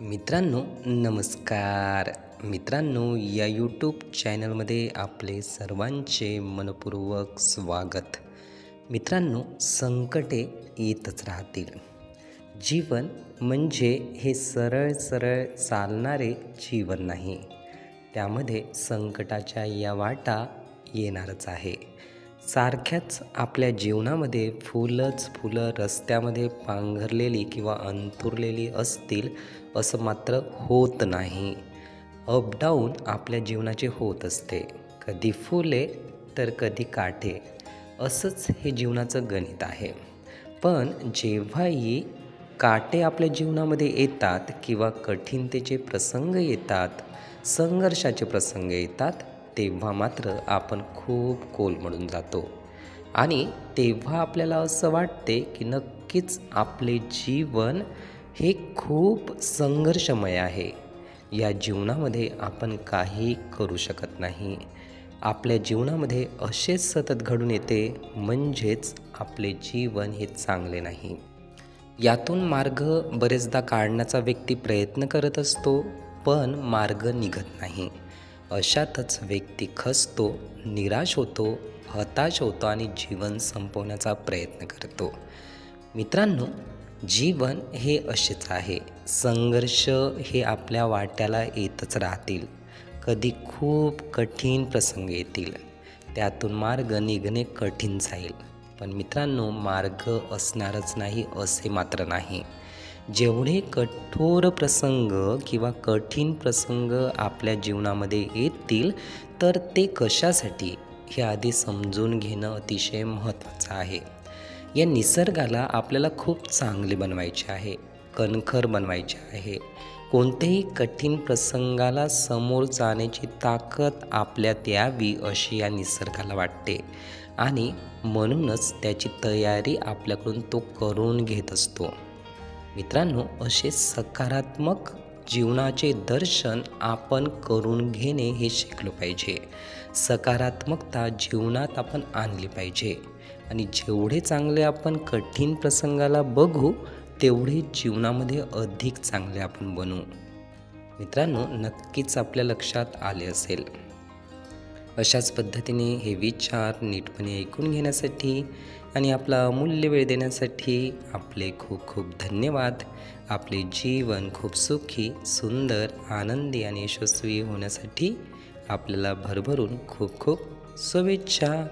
मित्रांनो नमस्कार. मित्रांनो या यूट्यूब चॅनलमध्ये आपले सर्वांचे मनपूर्वक स्वागत. मित्रांनो संकटे येतच राहतील. जीवन म्हणजे हे सरळ सरळ चालणारे जीवन नाही. त्यामध्ये संकटाच्या या वाटा येणारच आहे. सारख्याच आपल्या जीवनामध्ये फुलं रस्त्यामध्ये पांघरलेली किंवा अंथुरलेली असतील असं मात्र होत नाही. अप डाऊन आपल्या जीवनाचे होत असते. कधी फुले तर कधी काटे, असंच हे जीवनाचं गणित आहे. पण जेव्हाही काटे आपल्या जीवनामध्ये येतात किंवा कठीणतेचे प्रसंग येतात, संघर्षाचे प्रसंग येतात, तेव्हा मात्र आपण खूप कोलमडून जातो आणि तेव्हा आपल्याला असं वाटते की नक्कीच आपले जीवन हे खूप संघर्षमय आहे. या जीवनामध्ये आपण काही करू शकत नाही. आपल्या जीवनामध्ये असेच सतत घडून येते, म्हणजेच आपले जीवन हे चांगले नाही. यातून मार्ग बरेचदा काढण्याचा व्यक्ती प्रयत्न करत असतो, पण मार्ग निघत नाही. अशातच व्यक्ती खचतो, निराश होतो, हताश होतो आणि जीवन संपवण्याचा प्रयत्न करतो. मित्रांनो, जीवन हे असेच आहे. संघर्ष हे आपल्या वाट्याला येतच राहतील. कधी खूप कठीण प्रसंग येतील, त्यातून मार्ग निघणे कठीण जाईल. पण मित्रांनो, मार्ग असणारच नाही असे मात्र नाही. जेवढे कठोर प्रसंग किंवा कठीण प्रसंग आपल्या जीवनामध्ये येतील, तर ते कशासाठी हे आधी समजून घेणं अतिशय महत्त्वाचं आहे. या निसर्गाला आपल्याला खूप चांगले बनवायचे आहे, कणखर बनवायचे आहे. कोणत्याही कठीण प्रसंगाला समोर जाण्याची ताकद आपल्यात यावी अशी या निसर्गाला वाटते आणि म्हणूनच त्याची तयारी आपल्याकडून तो करून घेत असतो. मित्रांनो, असे सकारात्मक जीवनाचे दर्शन आपण करून घेणे हे शिकलो पाहिजे. सकारात्मकता जीवनात आपण आणली पाहिजे आणि जेवढे चांगले आपण कठीण प्रसंगाला बघू, तेवढे जीवनामध्ये अधिक चांगले आपण बनू. मित्रांनो, नक्कीच आपल्या लक्षात आले असेल. अशाच पद्धतीने हे विचार नीटपणे ऐकून घेण्यासाठी आणि आपला अमूल्य वेळ देण्यासाठी आपले खूप खूप धन्यवाद. आपले जीवन खूप सुखी, सुंदर, आनंदी आणि यशस्वी होण्यासाठी आपल्याला भरभरून खूप खूप शुभेच्छा.